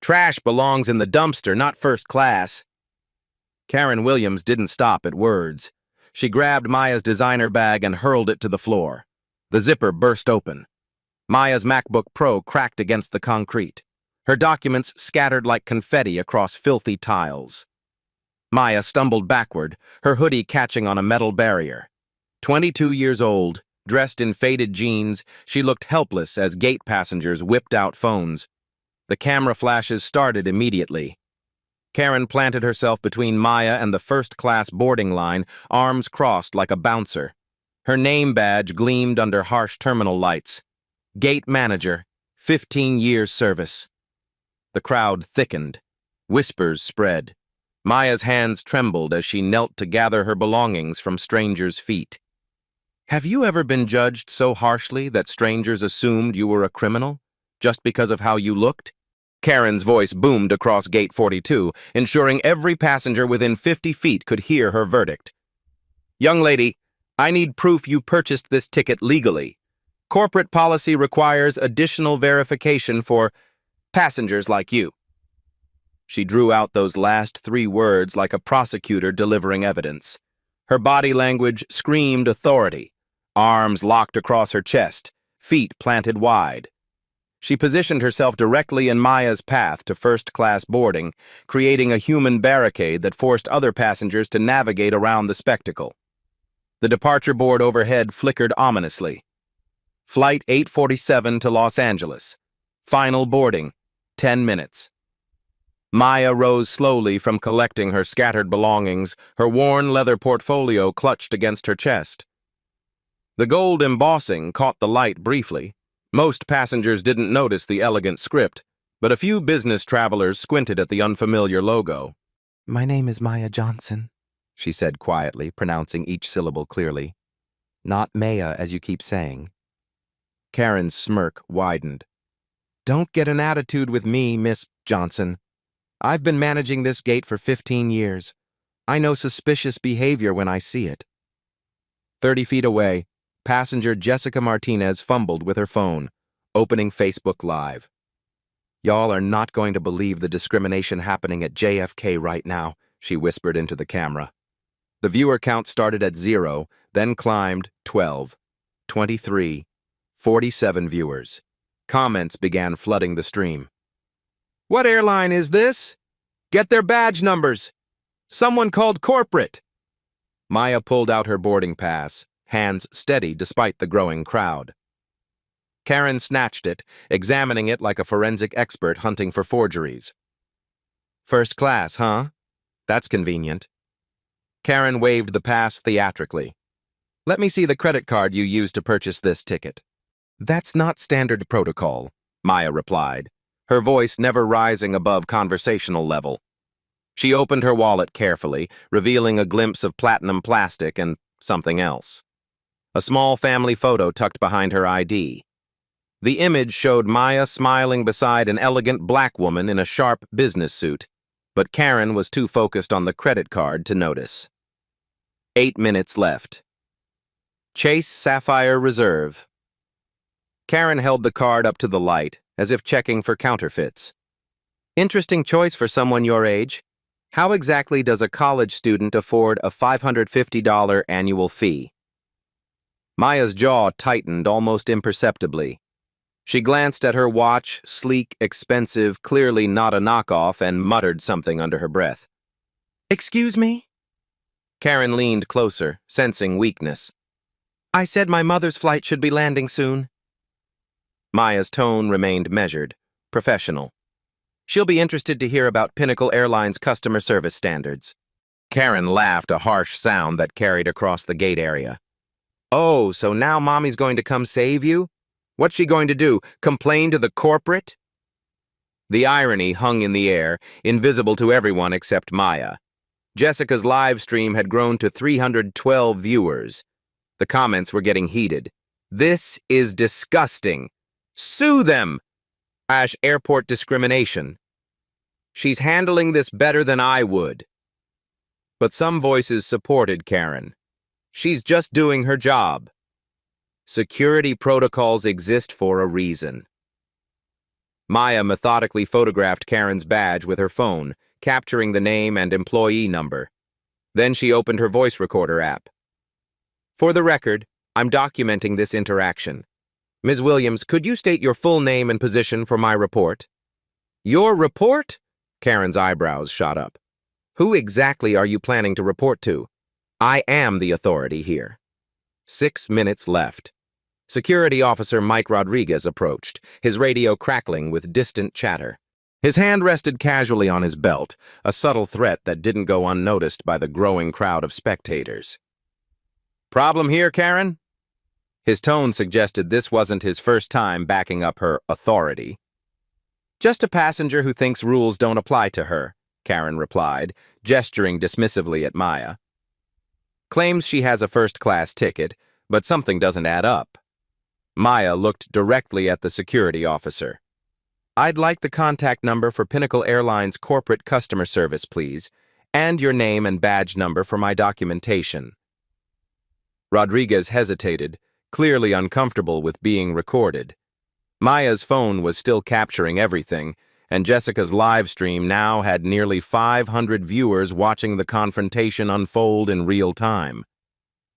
Trash belongs in the dumpster, not first class. Karen Williams didn't stop at words. She grabbed Maya's designer bag and hurled it to the floor. The zipper burst open. Maya's MacBook Pro cracked against the concrete. Her documents scattered like confetti across filthy tiles. Maya stumbled backward, her hoodie catching on a metal barrier. 22 years old, dressed in faded jeans, she looked helpless as gate passengers whipped out phones. The camera flashes started immediately. Karen planted herself between Maya and the first-class boarding line, arms crossed like a bouncer. Her name badge gleamed under harsh terminal lights. Gate manager, 15 years service. The crowd thickened. Whispers spread. Maya's hands trembled as she knelt to gather her belongings from strangers' feet. Have you ever been judged so harshly that strangers assumed you were a criminal, just because of how you looked? Karen's voice boomed across Gate 42, ensuring every passenger within 50 feet could hear her verdict. Young lady, I need proof you purchased this ticket legally. Corporate policy requires additional verification for passengers like you. She drew out those last 3 words like a prosecutor delivering evidence. Her body language screamed authority. Arms locked across her chest, feet planted wide. She positioned herself directly in Maya's path to first-class boarding, creating a human barricade that forced other passengers to navigate around the spectacle. The departure board overhead flickered ominously. Flight 847 to Los Angeles. Final boarding, 10 minutes. Maya rose slowly from collecting her scattered belongings, her worn leather portfolio clutched against her chest. The gold embossing caught the light briefly. Most passengers didn't notice the elegant script, but a few business travelers squinted at the unfamiliar logo. My name is Maya Johnson, she said quietly, pronouncing each syllable clearly. Not Maya, as you keep saying. Karen's smirk widened. Don't get an attitude with me, Miss Johnson. I've been managing this gate for 15 years. I know suspicious behavior when I see it. 30 feet away, passenger Jessica Martinez fumbled with her phone, opening Facebook Live. Y'all are not going to believe the discrimination happening at JFK right now, she whispered into the camera. The viewer count started at 0, then climbed 12, 23, 47 viewers. Comments began flooding the stream. What airline is this? Get their badge numbers. Someone called corporate. Maya pulled out her boarding pass, hands steady despite the growing crowd. Karen snatched it, examining it like a forensic expert hunting for forgeries. First class, huh? That's convenient. Karen waved the pass theatrically. Let me see the credit card you used to purchase this ticket. That's not standard protocol, Maya replied, her voice never rising above conversational level. She opened her wallet carefully, revealing a glimpse of platinum plastic and something else. A small family photo tucked behind her ID. The image showed Maya smiling beside an elegant black woman in a sharp business suit, but Karen was too focused on the credit card to notice. 8 minutes left. Chase Sapphire Reserve. Karen held the card up to the light, as if checking for counterfeits. Interesting choice for someone your age. How exactly does a college student afford a $550 annual fee? Maya's jaw tightened almost imperceptibly. She glanced at her watch, sleek, expensive, clearly not a knockoff, and muttered something under her breath. Excuse me? Karen leaned closer, sensing weakness. I said my mother's flight should be landing soon. Maya's tone remained measured, professional. She'll be interested to hear about Pinnacle Airlines' customer service standards. Karen laughed, a harsh sound that carried across the gate area. Oh, so now Mommy's going to come save you? What's she going to do, complain to the corporate? The irony hung in the air, invisible to everyone except Maya. Jessica's live stream had grown to 312 viewers. The comments were getting heated. This is disgusting. Sue them! Airport discrimination. She's handling this better than I would. But some voices supported Karen. She's just doing her job. Security protocols exist for a reason. Maya methodically photographed Karen's badge with her phone, capturing the name and employee number. Then she opened her voice recorder app. For the record, I'm documenting this interaction. Ms. Williams, could you state your full name and position for my report? Your report? Karen's eyebrows shot up. Who exactly are you planning to report to? I am the authority here. 6 minutes left. Security Officer Mike Rodriguez approached, his radio crackling with distant chatter. His hand rested casually on his belt, a subtle threat that didn't go unnoticed by the growing crowd of spectators. Problem here, Karen? His tone suggested this wasn't his first time backing up her authority. Just a passenger who thinks rules don't apply to her, Karen replied, gesturing dismissively at Maya. Claims she has a first-class ticket, but something doesn't add up. Maya looked directly at the security officer. I'd like the contact number for Pinnacle Airlines corporate customer service, please, and your name and badge number for my documentation. Rodriguez hesitated, clearly uncomfortable with being recorded. Maya's phone was still capturing everything, and Jessica's live stream now had nearly 500 viewers watching the confrontation unfold in real time.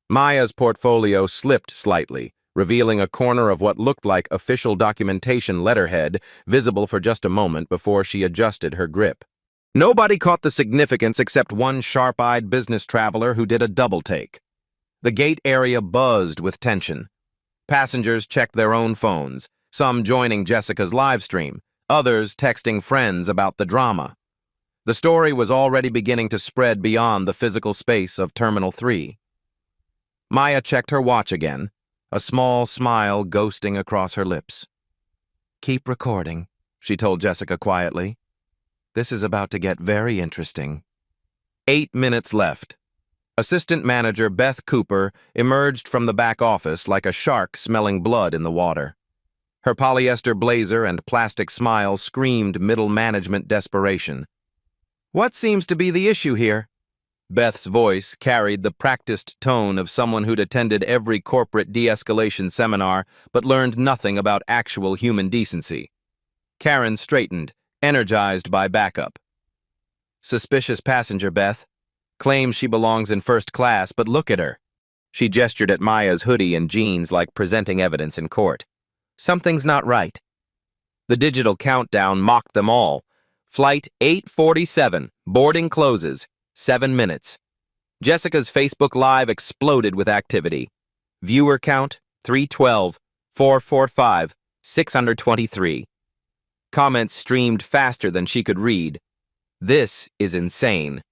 Maya's portfolio slipped slightly, revealing a corner of what looked like official documentation letterhead visible for just a moment before she adjusted her grip. Nobody caught the significance except one sharp-eyed business traveler who did a double-take. The gate area buzzed with tension. Passengers checked their own phones, some joining Jessica's live stream, others texting friends about the drama. The story was already beginning to spread beyond the physical space of Terminal 3. Maya checked her watch again, a small smile ghosting across her lips. Keep recording, she told Jessica quietly. This is about to get very interesting. 8 minutes left. Assistant Manager Beth Cooper emerged from the back office like a shark smelling blood in the water. Her polyester blazer and plastic smile screamed middle management desperation. What seems to be the issue here? Beth's voice carried the practiced tone of someone who'd attended every corporate de-escalation seminar but learned nothing about actual human decency. Karen straightened, energized by backup. Suspicious passenger, Beth. Claims she belongs in first class, but look at her. She gestured at Maya's hoodie and jeans like presenting evidence in court. Something's not right. The digital countdown mocked them all. Flight 847, boarding closes. 7 minutes. Jessica's Facebook Live exploded with activity. Viewer count, 312, 445, 623. Comments streamed faster than she could read. This is insane.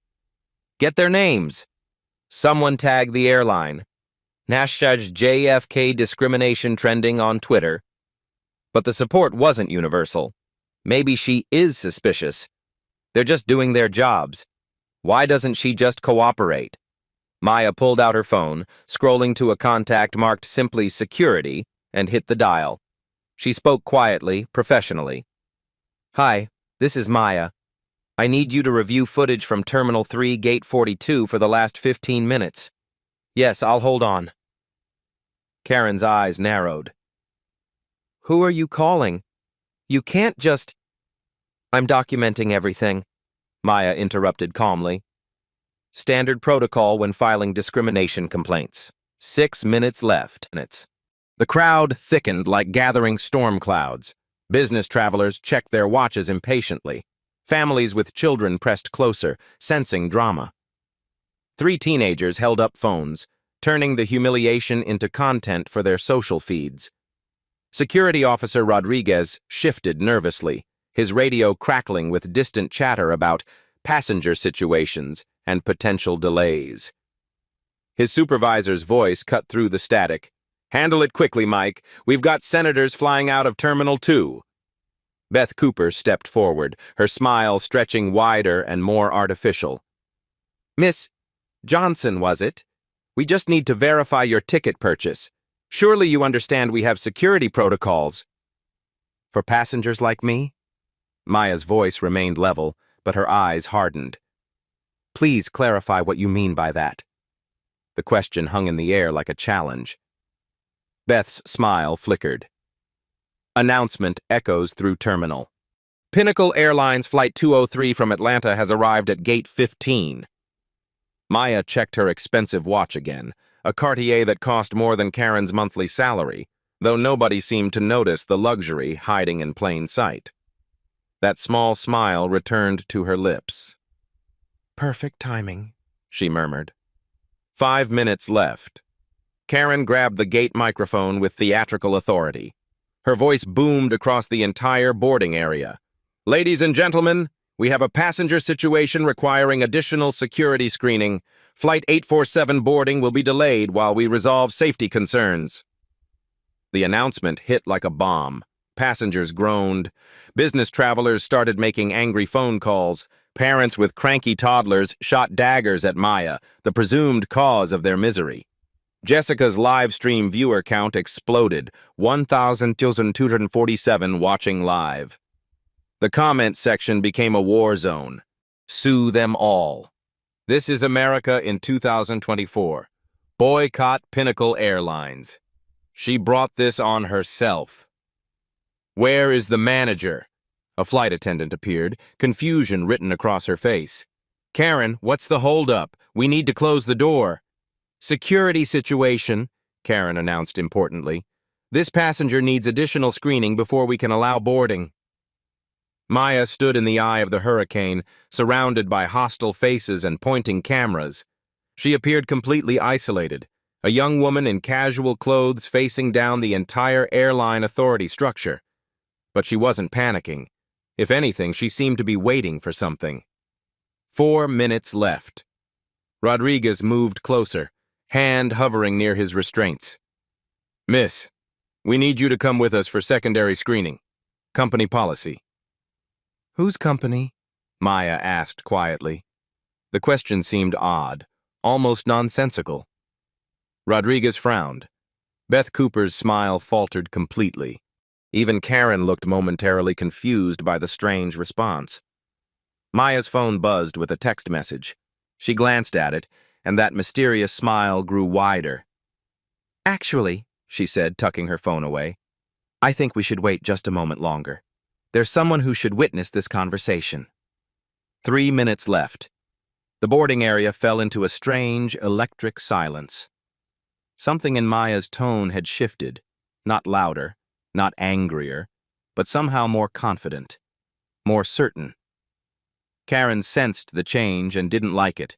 Get their names. Someone tagged the airline. Hashtag JFK discrimination trending on Twitter. But the support wasn't universal. Maybe she is suspicious. They're just doing their jobs. Why doesn't she just cooperate? Maya pulled out her phone, scrolling to a contact marked simply security, and hit the dial. She spoke quietly, professionally. Hi, this is Maya. I need you to review footage from Terminal 3, Gate 42 for the last 15 minutes. Yes, I'll hold on. Karen's eyes narrowed. Who are you calling? You can't just... I'm documenting everything. Maya interrupted calmly. Standard protocol when filing discrimination complaints. 6 minutes left. The crowd thickened like gathering storm clouds. Business travelers checked their watches impatiently. Families with children pressed closer, sensing drama. 3 teenagers held up phones, turning the humiliation into content for their social feeds. Security Officer Rodriguez shifted nervously, his radio crackling with distant chatter about passenger situations and potential delays. His supervisor's voice cut through the static. Handle it quickly, Mike. We've got senators flying out of Terminal 2. Beth Cooper stepped forward, her smile stretching wider and more artificial. Miss Johnson, was it? We just need to verify your ticket purchase. Surely you understand we have security protocols. For passengers like me? Maya's voice remained level, but her eyes hardened. Please clarify what you mean by that. The question hung in the air like a challenge. Beth's smile flickered. Announcement echoes through terminal. Pinnacle Airlines Flight 203 from Atlanta has arrived at Gate 15. Maya checked her expensive watch again, a Cartier that cost more than Karen's monthly salary, though nobody seemed to notice the luxury hiding in plain sight. That small smile returned to her lips. Perfect timing, she murmured. 5 minutes left. Karen grabbed the gate microphone with theatrical authority. Her voice boomed across the entire boarding area. Ladies and gentlemen, we have a passenger situation requiring additional security screening. Flight 847 boarding will be delayed while we resolve safety concerns. The announcement hit like a bomb. Passengers groaned. Business travelers started making angry phone calls. Parents with cranky toddlers shot daggers at Maya, the presumed cause of their misery. Jessica's live stream viewer count exploded, 1,247 watching live. The comment section became a war zone. Sue them all. This is America in 2024. Boycott Pinnacle Airlines. She brought this on herself. Where is the manager? A flight attendant appeared, confusion written across her face. Karen, what's the holdup? We need to close the door. Security situation, Karen announced importantly. This passenger needs additional screening before we can allow boarding. Maya stood in the eye of the hurricane, surrounded by hostile faces and pointing cameras. She appeared completely isolated, a young woman in casual clothes facing down the entire airline authority structure. But she wasn't panicking. If anything, she seemed to be waiting for something. 4 minutes left. Rodriguez moved closer, hand hovering near his restraints. Miss, we need you to come with us for secondary screening. Company policy. Whose company? Maya asked quietly. The question seemed odd, almost nonsensical. Rodriguez frowned. Beth Cooper's smile faltered completely. Even Karen looked momentarily confused by the strange response. Maya's phone buzzed with a text message. She glanced at it, and that mysterious smile grew wider. Actually, she said, tucking her phone away, I think we should wait just a moment longer. There's someone who should witness this conversation. 3 minutes left. The boarding area fell into a strange, electric silence. Something in Maya's tone had shifted, not louder, not angrier, but somehow more confident, more certain. Karen sensed the change and didn't like it.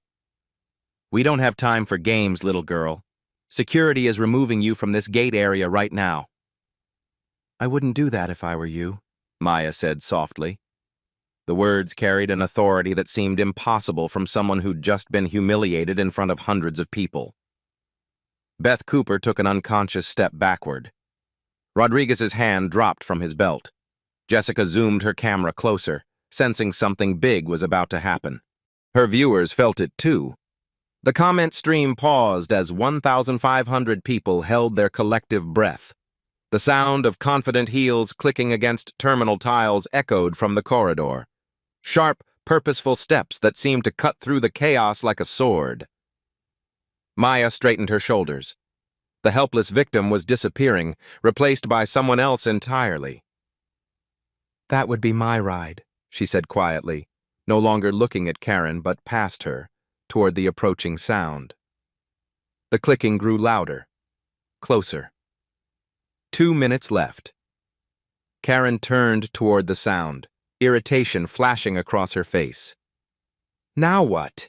We don't have time for games, little girl. Security is removing you from this gate area right now. I wouldn't do that if I were you, Maya said softly. The words carried an authority that seemed impossible from someone who'd just been humiliated in front of hundreds of people. Beth Cooper took an unconscious step backward. Rodriguez's hand dropped from his belt. Jessica zoomed her camera closer, sensing something big was about to happen. Her viewers felt it too. The comment stream paused as 1,500 people held their collective breath. The sound of confident heels clicking against terminal tiles echoed from the corridor. Sharp, purposeful steps that seemed to cut through the chaos like a sword. Maya straightened her shoulders. The helpless victim was disappearing, replaced by someone else entirely. That would be my ride, she said quietly, no longer looking at Karen but past her, toward the approaching sound. The clicking grew louder, closer. 2 minutes left. Karen turned toward the sound, irritation flashing across her face. Now what?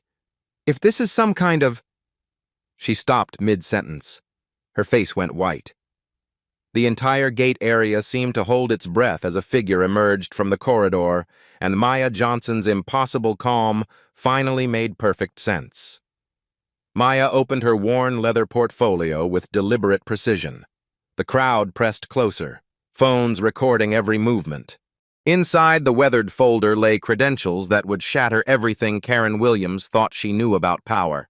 If this is some kind of... She stopped mid-sentence. Her face went white. The entire gate area seemed to hold its breath as a figure emerged from the corridor, and Maya Johnson's impossible calm finally made perfect sense. Maya opened her worn leather portfolio with deliberate precision. The crowd pressed closer, phones recording every movement. Inside the weathered folder lay credentials that would shatter everything Karen Williams thought she knew about power.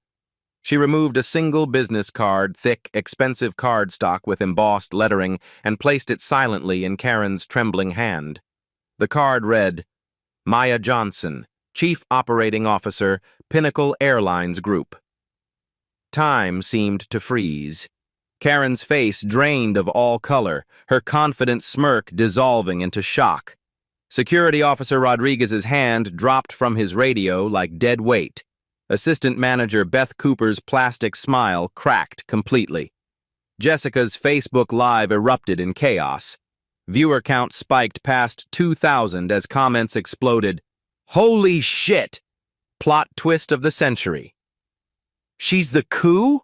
She removed a single business card, thick, expensive cardstock with embossed lettering, and placed it silently in Karen's trembling hand. The card read, Maya Johnson, Chief Operating Officer, Pinnacle Airlines Group. Time seemed to freeze. Karen's face drained of all color, her confident smirk dissolving into shock. Security Officer Rodriguez's hand dropped from his radio like dead weight. Assistant Manager Beth Cooper's plastic smile cracked completely. Jessica's Facebook Live erupted in chaos. Viewer count spiked past 2,000 as comments exploded. Holy shit! Plot twist of the century. She's the coup?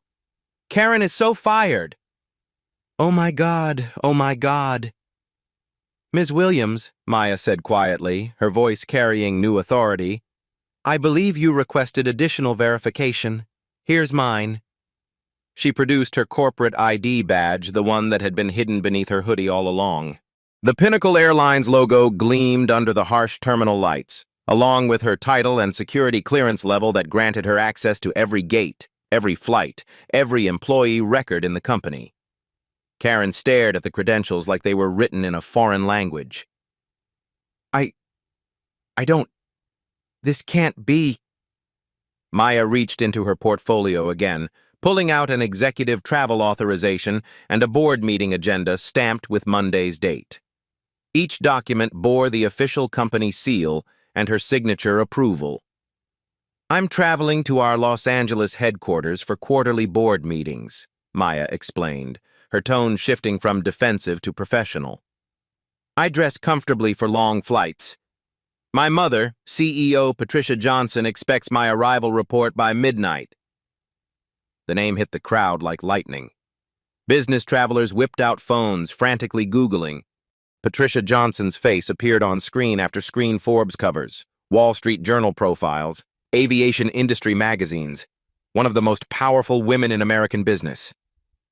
Karen is so fired. Oh my God, oh my God. Ms. Williams, Maya said quietly, her voice carrying new authority, I believe you requested additional verification. Here's mine. She produced her corporate ID badge, the one that had been hidden beneath her hoodie all along. The Pinnacle Airlines logo gleamed under the harsh terminal lights, along with her title and security clearance level that granted her access to every gate, every flight, every employee record in the company. Karen stared at the credentials like they were written in a foreign language. I don't... This can't be... Maya reached into her portfolio again, pulling out an executive travel authorization and a board meeting agenda stamped with Monday's date. Each document bore the official company seal and her signature approval. I'm traveling to our Los Angeles headquarters for quarterly board meetings, Maya explained, her tone shifting from defensive to professional. I dress comfortably for long flights. My mother, CEO Patricia Johnson, expects my arrival report by midnight. The name hit the crowd like lightning. Business travelers whipped out phones, frantically Googling. Patricia Johnson's face appeared on screen after screen Forbes covers, Wall Street Journal profiles, aviation industry magazines, one of the most powerful women in American business.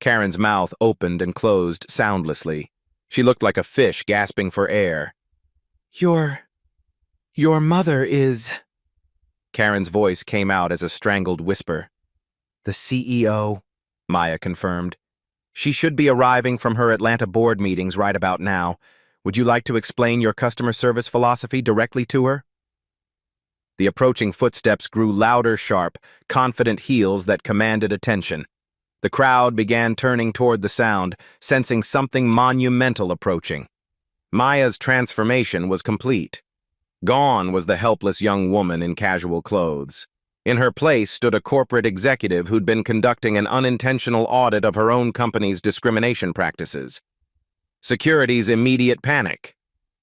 Karen's mouth opened and closed soundlessly. She looked like a fish gasping for air. Your mother is... Karen's voice came out as a strangled whisper. The CEO, Maya confirmed. She should be arriving from her Atlanta board meetings right about now. Would you like to explain your customer service philosophy directly to her? The approaching footsteps grew louder, sharp, confident heels that commanded attention. The crowd began turning toward the sound, sensing something monumental approaching. Maya's transformation was complete. Gone was the helpless young woman in casual clothes. In her place stood a corporate executive who'd been conducting an unintentional audit of her own company's discrimination practices. Security's immediate panic.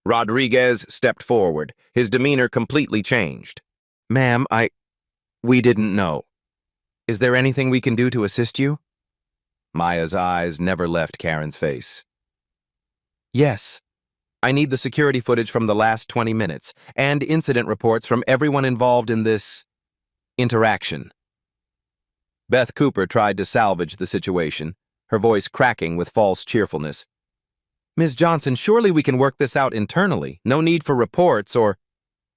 Rodriguez stepped forward, his demeanor completely changed. Ma'am, we didn't know. Is there anything we can do to assist you? Maya's eyes never left Karen's face. Yes. I need the security footage from the last 20 minutes and incident reports from everyone involved in this interaction. Beth Cooper tried to salvage the situation, her voice cracking with false cheerfulness. Ms. Johnson, surely we can work this out internally. No need for reports or...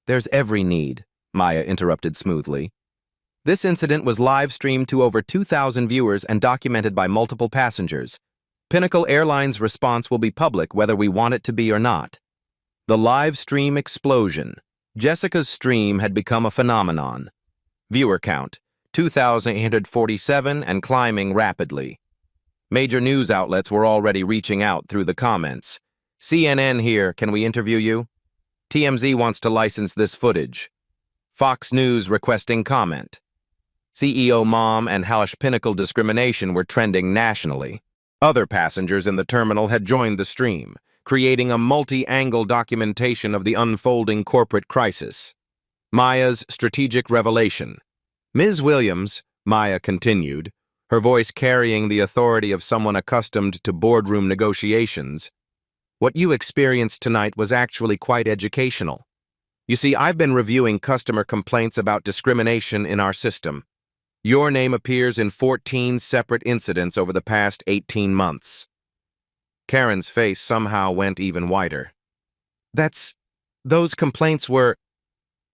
There's every need, Maya interrupted smoothly. This incident was live-streamed to over 2,000 viewers and documented by multiple passengers. Pinnacle Airlines' response will be public whether we want it to be or not. The live stream explosion. Jessica's stream had become a phenomenon. Viewer count, 2,847 and climbing rapidly. Major news outlets were already reaching out through the comments. CNN here, can we interview you? TMZ wants to license this footage. Fox News requesting comment. CEO Mom and hellish Pinnacle discrimination were trending nationally. Other passengers in the terminal had joined the stream, creating a multi-angle documentation of the unfolding corporate crisis. Maya's strategic revelation. Ms. Williams, Maya continued, her voice carrying the authority of someone accustomed to boardroom negotiations, what you experienced tonight was actually quite educational. You see, I've been reviewing customer complaints about discrimination in our system. Your name appears in 14 separate incidents over the past 18 months. Karen's face somehow went even whiter. Those complaints were...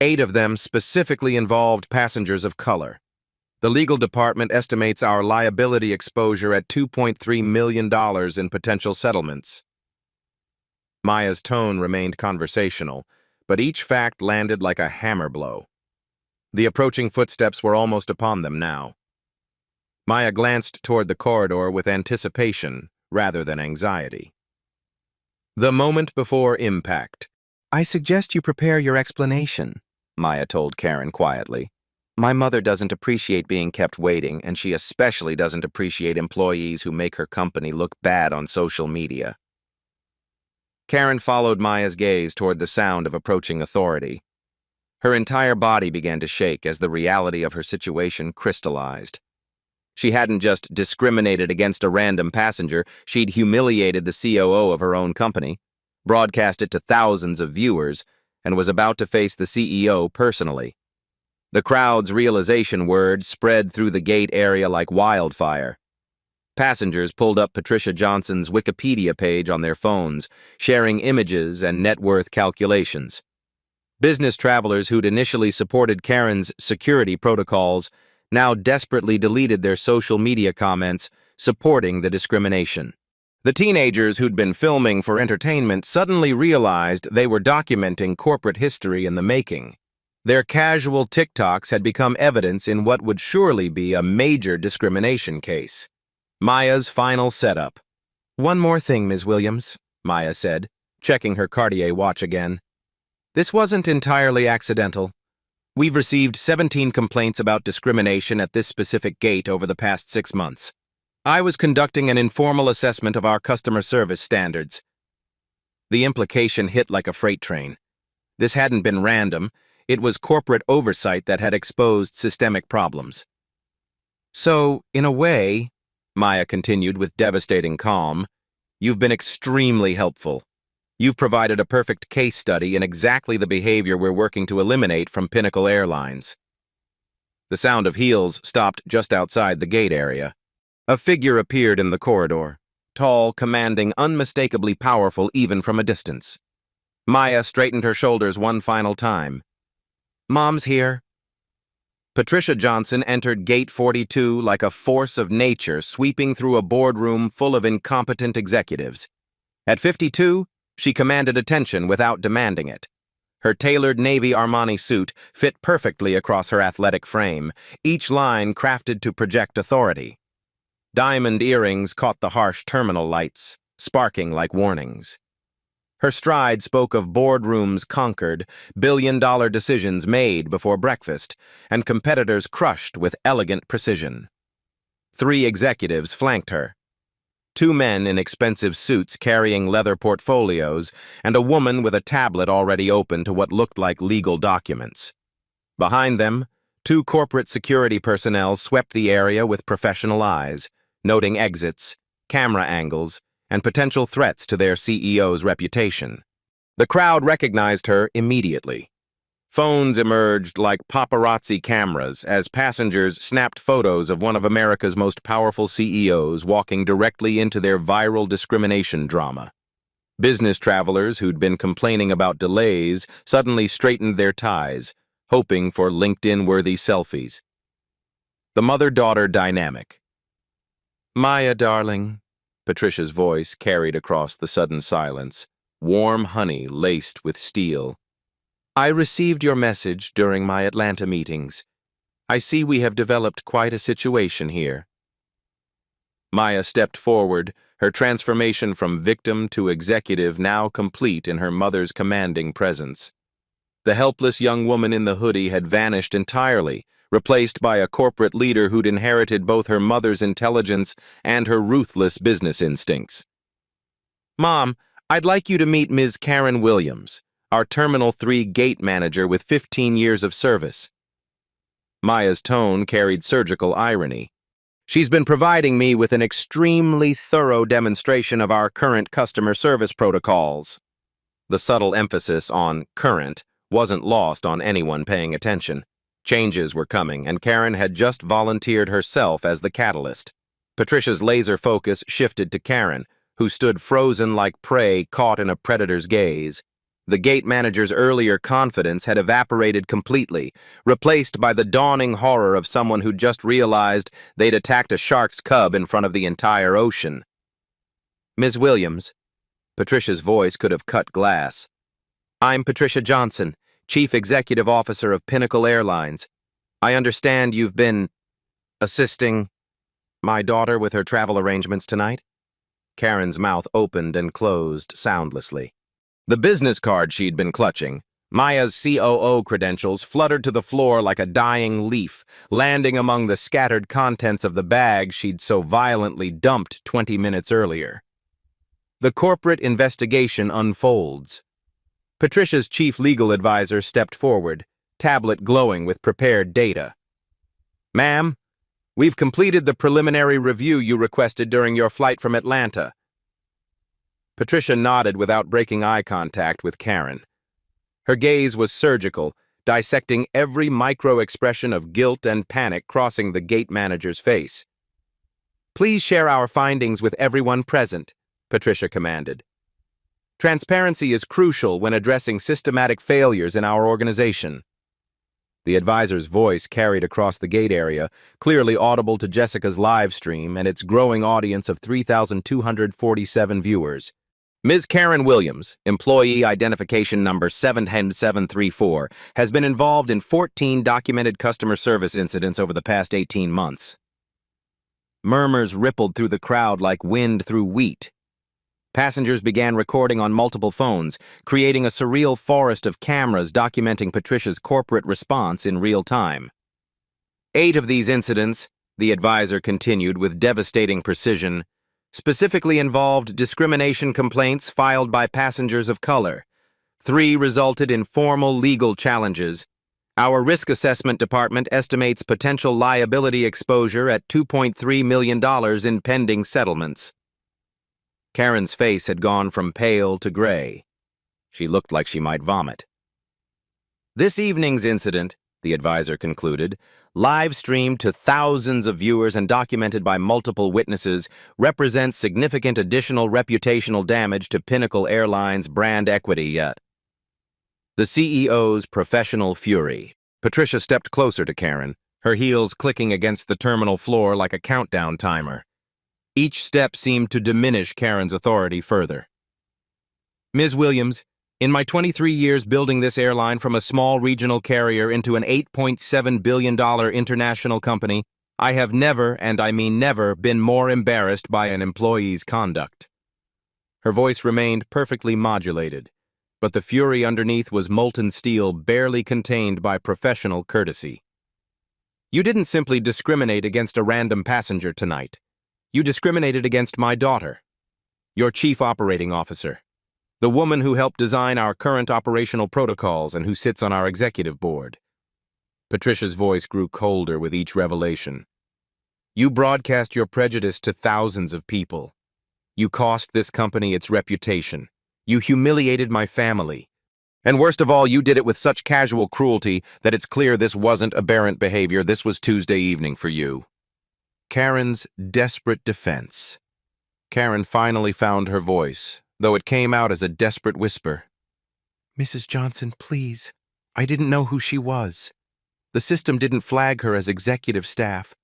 8 of them specifically involved passengers of color. The legal department estimates our liability exposure at $2.3 million in potential settlements. Maya's tone remained conversational, but each fact landed like a hammer blow. The approaching footsteps were almost upon them now. Maya glanced toward the corridor with anticipation rather than anxiety. The moment before impact. I suggest you prepare your explanation, Maya told Karen quietly. My mother doesn't appreciate being kept waiting, and she especially doesn't appreciate employees who make her company look bad on social media. Karen followed Maya's gaze toward the sound of approaching authority. Her entire body began to shake as the reality of her situation crystallized. She hadn't just discriminated against a random passenger, she'd humiliated the COO of her own company, broadcast it to thousands of viewers, and was about to face the CEO personally. The crowd's realization word spread through the gate area like wildfire. Passengers pulled up Patricia Johnson's Wikipedia page on their phones, sharing images and net worth calculations. Business travelers who'd initially supported Karen's security protocols now desperately deleted their social media comments supporting the discrimination. The teenagers who'd been filming for entertainment suddenly realized they were documenting corporate history in the making. Their casual TikToks had become evidence in what would surely be a major discrimination case. Maya's final setup. One more thing, Ms. Williams, Maya said, checking her Cartier watch again. This wasn't entirely accidental. We've received 17 complaints about discrimination at this specific gate over the past 6 months. I was conducting an informal assessment of our customer service standards. The implication hit like a freight train. This hadn't been random. It was corporate oversight that had exposed systemic problems. So, in a way, Maya continued with devastating calm, you've been extremely helpful. You've provided a perfect case study in exactly the behavior we're working to eliminate from Pinnacle Airlines. The sound of heels stopped just outside the gate area. A figure appeared in the corridor, tall, commanding, unmistakably powerful even from a distance. Maya straightened her shoulders one final time. Mom's here. Patricia Johnson entered Gate 42 like a force of nature sweeping through a boardroom full of incompetent executives. At 52, she commanded attention without demanding it. Her tailored Navy Armani suit fit perfectly across her athletic frame, each line crafted to project authority. Diamond earrings caught the harsh terminal lights, sparking like warnings. Her stride spoke of boardrooms conquered, billion-dollar decisions made before breakfast, and competitors crushed with elegant precision. 3 executives flanked her. 2 men in expensive suits carrying leather portfolios, and a woman with a tablet already open to what looked like legal documents. Behind them, 2 corporate security personnel swept the area with professional eyes, noting exits, camera angles, and potential threats to their CEO's reputation. The crowd recognized her immediately. Phones emerged like paparazzi cameras as passengers snapped photos of one of America's most powerful CEOs walking directly into their viral discrimination drama. Business travelers who'd been complaining about delays suddenly straightened their ties, hoping for LinkedIn-worthy selfies. The mother-daughter dynamic. Maya, darling, Patricia's voice carried across the sudden silence, warm honey laced with steel. I received your message during my Atlanta meetings. I see we have developed quite a situation here. Maya stepped forward, her transformation from victim to executive now complete in her mother's commanding presence. The helpless young woman in the hoodie had vanished entirely, replaced by a corporate leader who'd inherited both her mother's intelligence and her ruthless business instincts. Mom, I'd like you to meet Ms. Karen Williams, our Terminal 3 gate manager with 15 years of service. Maya's tone carried surgical irony. She's been providing me with an extremely thorough demonstration of our current customer service protocols. The subtle emphasis on current wasn't lost on anyone paying attention. Changes were coming, and Karen had just volunteered herself as the catalyst. Patricia's laser focus shifted to Karen, who stood frozen like prey caught in a predator's gaze. The gate manager's earlier confidence had evaporated completely, replaced by the dawning horror of someone who'd just realized they'd attacked a shark's cub in front of the entire ocean. Ms. Williams, Patricia's voice could have cut glass. I'm Patricia Johnson, Chief Executive Officer of Pinnacle Airlines. I understand you've been assisting My daughter with her travel arrangements tonight? Karen's mouth opened and closed soundlessly. The business card she'd been clutching, Maya's COO credentials, fluttered to the floor like a dying leaf, landing among the scattered contents of the bag she'd so violently dumped 20 minutes earlier. The corporate investigation unfolds. Patricia's chief legal advisor stepped forward, tablet glowing with prepared data. Ma'am, we've completed the preliminary review you requested during your flight from Atlanta. Patricia nodded without breaking eye contact with Karen. Her gaze was surgical, dissecting every micro-expression of guilt and panic crossing the gate manager's face. Please share our findings with everyone present, Patricia commanded. Transparency is crucial when addressing systematic failures in our organization. The advisor's voice carried across the gate area, clearly audible to Jessica's live stream and its growing audience of 3,247 viewers. Ms. Karen Williams, employee identification number 70734, has been involved in 14 documented customer service incidents over the past 18 months. Murmurs rippled through the crowd like wind through wheat. Passengers began recording on multiple phones, creating a surreal forest of cameras documenting Patricia's corporate response in real time. 8 of these incidents, the advisor continued with devastating precision, specifically involved discrimination complaints filed by passengers of color. 3 resulted in formal legal challenges. Our risk assessment department estimates potential liability exposure at $2.3 million in pending settlements. Karen's face had gone from pale to gray. She looked like she might vomit. This evening's incident, the advisor concluded, live-streamed to thousands of viewers and documented by multiple witnesses, represents significant additional reputational damage to Pinnacle Airlines' brand equity yet. The CEO's professional fury. Patricia stepped closer to Karen, her heels clicking against the terminal floor like a countdown timer. Each step seemed to diminish Karen's authority further. Ms. Williams, in my 23 years building this airline from a small regional carrier into an $8.7 billion international company, I have never, and I mean never, been more embarrassed by an employee's conduct. Her voice remained perfectly modulated, but the fury underneath was molten steel barely contained by professional courtesy. You didn't simply discriminate against a random passenger tonight. You discriminated against my daughter, your chief operating officer, the woman who helped design our current operational protocols and who sits on our executive board. Patricia's voice grew colder with each revelation. You broadcast your prejudice to thousands of people. You cost this company its reputation. You humiliated my family. And worst of all, you did it with such casual cruelty that it's clear this wasn't aberrant behavior. This was Tuesday evening for you. Karen's desperate defense. Karen finally found her voice, though it came out as a desperate whisper. Mrs. Johnson, please. I didn't know who she was. The system didn't flag her as executive staff.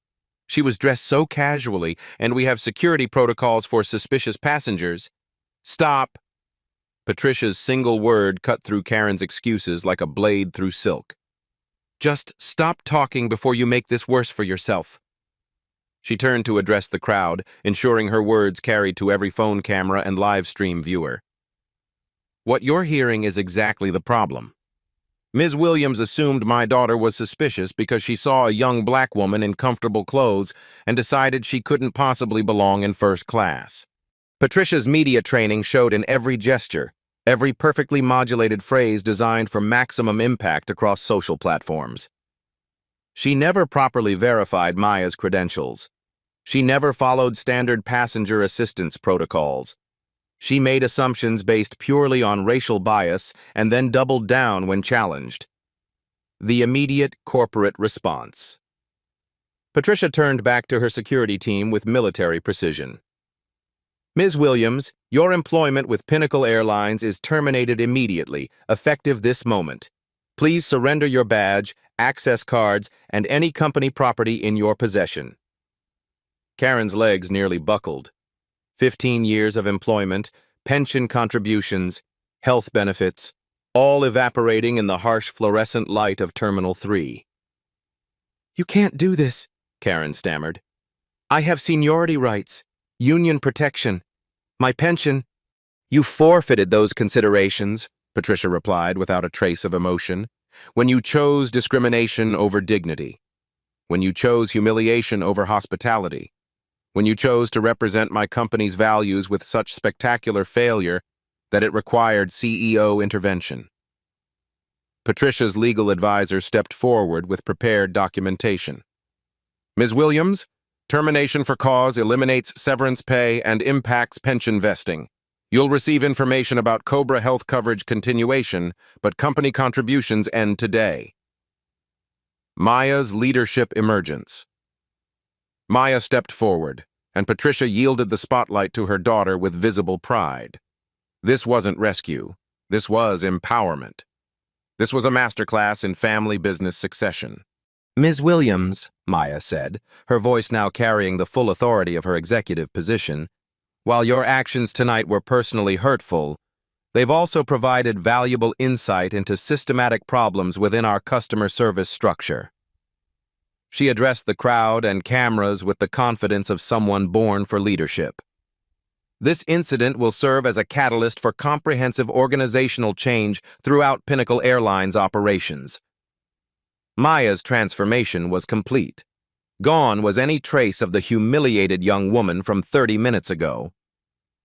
She was dressed so casually, and we have security protocols for suspicious passengers. Stop. Patricia's single word cut through Karen's excuses like a blade through silk. Just stop talking before you make this worse for yourself. She turned to address the crowd, ensuring her words carried to every phone camera and live stream viewer. What you're hearing is exactly the problem. Ms. Williams assumed my daughter was suspicious because she saw a young black woman in comfortable clothes and decided she couldn't possibly belong in first class. Patricia's media training showed in every gesture, every perfectly modulated phrase designed for maximum impact across social platforms. She never properly verified Maya's credentials. She never followed standard passenger assistance protocols. She made assumptions based purely on racial bias and then doubled down when challenged. The immediate corporate response. Patricia turned back to her security team with military precision. Ms. Williams, your employment with Pinnacle Airlines is terminated immediately, effective this moment. Please surrender your badge, access cards, and any company property in your possession. Karen's legs nearly buckled. 15 years of employment, pension contributions, health benefits, all evaporating in the harsh fluorescent light of Terminal 3. You can't do this, Karen stammered. I have seniority rights, union protection, my pension. You forfeited those considerations, Patricia replied without a trace of emotion, when you chose discrimination over dignity, when you chose humiliation over hospitality, when you chose to represent my company's values with such spectacular failure that it required CEO intervention. Patricia's legal advisor stepped forward with prepared documentation. Ms. Williams, termination for cause eliminates severance pay and impacts pension vesting. You'll receive information about Cobra Health coverage continuation, but company contributions end today. Maya's leadership emergence. Maya stepped forward, and Patricia yielded the spotlight to her daughter with visible pride. This wasn't rescue. This was empowerment. This was a masterclass in family business succession. Ms. Williams, Maya said, her voice now carrying the full authority of her executive position, while your actions tonight were personally hurtful, they've also provided valuable insight into systematic problems within our customer service structure. She addressed the crowd and cameras with the confidence of someone born for leadership. This incident will serve as a catalyst for comprehensive organizational change throughout Pinnacle Airlines operations. Maya's transformation was complete. Gone was any trace of the humiliated young woman from 30 minutes ago.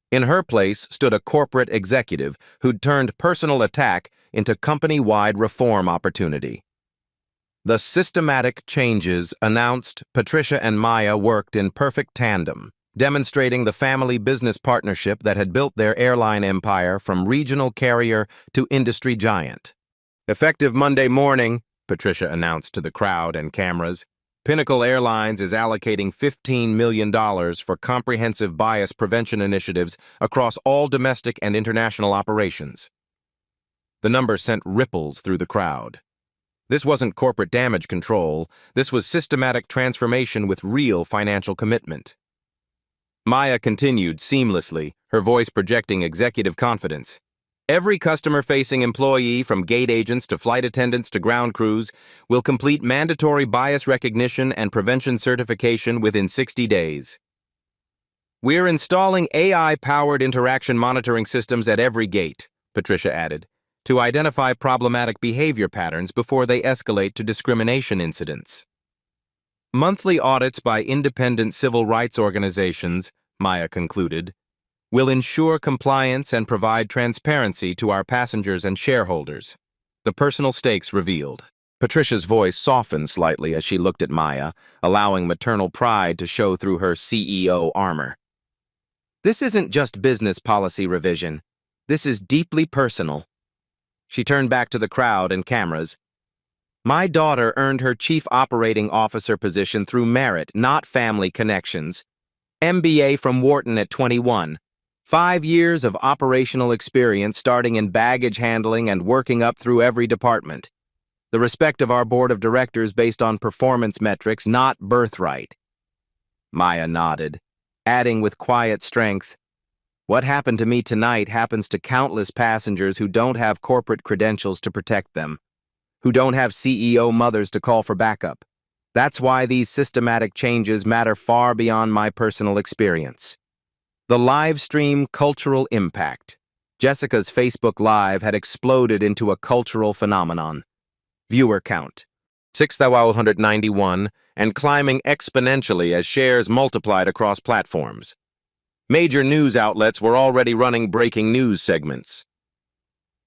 In her place stood a corporate executive who'd turned personal attack into company-wide reform opportunity. The systematic changes announced Patricia and Maya worked in perfect tandem, demonstrating the family business partnership that had built their airline empire from regional carrier to industry giant. Effective Monday morning, Patricia announced to the crowd and cameras, Pinnacle Airlines is allocating $15 million for comprehensive bias prevention initiatives across all domestic and international operations. The number sent ripples through the crowd. This wasn't corporate damage control. This was systematic transformation with real financial commitment. Maya continued seamlessly, her voice projecting executive confidence. Every customer-facing employee, from gate agents to flight attendants to ground crews, will complete mandatory bias recognition and prevention certification within 60 days. We're installing AI-powered interaction monitoring systems at every gate, Patricia added, to identify problematic behavior patterns before they escalate to discrimination incidents. Monthly audits by independent civil rights organizations, Maya concluded, will ensure compliance and provide transparency to our passengers and shareholders. The personal stakes revealed. Patricia's voice softened slightly as she looked at Maya, allowing maternal pride to show through her CEO armor. This isn't just business policy revision. This is deeply personal. She turned back to the crowd and cameras. My daughter earned her chief operating officer position through merit, not family connections. MBA from Wharton at 21. 5 years of operational experience starting in baggage handling and working up through every department. The respect of our board of directors based on performance metrics, not birthright. Maya nodded, adding with quiet strength, what happened to me tonight happens to countless passengers who don't have corporate credentials to protect them, who don't have CEO mothers to call for backup. That's why these systematic changes matter far beyond my personal experience. The live stream cultural impact. Jessica's Facebook Live had exploded into a cultural phenomenon. Viewer count, 6,191, and climbing exponentially as shares multiplied across platforms. Major news outlets were already running breaking news segments.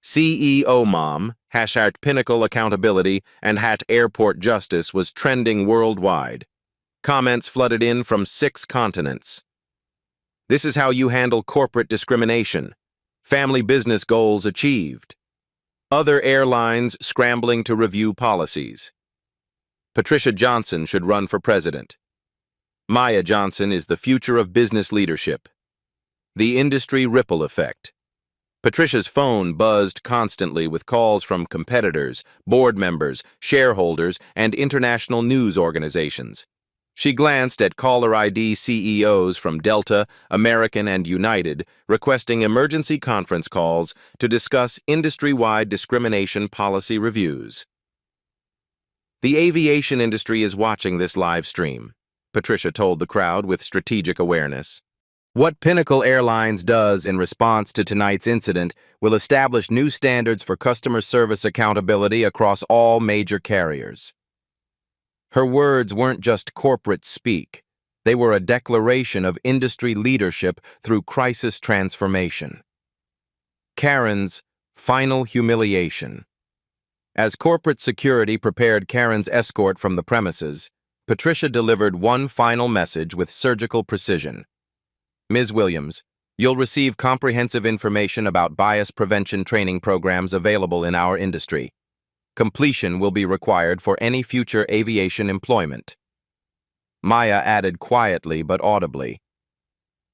CEO Mom, #Pinnacle Accountability, and #Airport Justice was trending worldwide. Comments flooded in from 6 continents. This is how you handle corporate discrimination. Family business goals achieved. Other airlines scrambling to review policies. Patricia Johnson should run for president. Maya Johnson is the future of business leadership. The industry ripple effect. Patricia's phone buzzed constantly with calls from competitors, board members, shareholders, and international news organizations. She glanced at caller ID CEOs from Delta, American, and United, requesting emergency conference calls to discuss industry-wide discrimination policy reviews. The aviation industry is watching this live stream. Patricia told the crowd with strategic awareness. What Pinnacle Airlines does in response to tonight's incident will establish new standards for customer service accountability across all major carriers. Her words weren't just corporate speak. They were a declaration of industry leadership through crisis transformation. Karen's final humiliation. As corporate security prepared Karen's escort from the premises, Patricia delivered one final message with surgical precision. Ms. Williams, you'll receive comprehensive information about bias prevention training programs available in our industry. Completion will be required for any future aviation employment. Maya added quietly but audibly.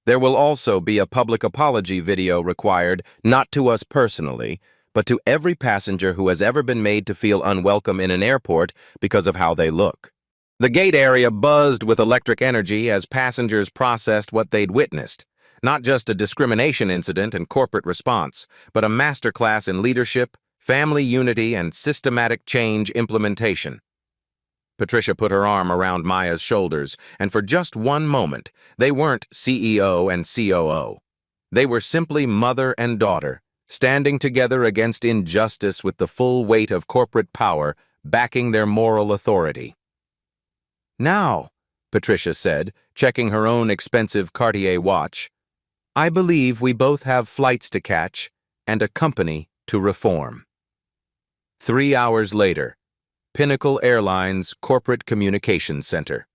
There will also be a public apology video required, not to us personally, but to every passenger who has ever been made to feel unwelcome in an airport because of how they look. The gate area buzzed with electric energy as passengers processed what they'd witnessed. Not just a discrimination incident and corporate response, but a masterclass in leadership, family unity, and systematic change implementation. Patricia put her arm around Maya's shoulders, and for just one moment, they weren't CEO and COO. They were simply mother and daughter, standing together against injustice with the full weight of corporate power backing their moral authority. Now, Patricia said, checking her own expensive Cartier watch, I believe we both have flights to catch and a company to reform. 3 hours later, Pinnacle Airlines Corporate Communications Center.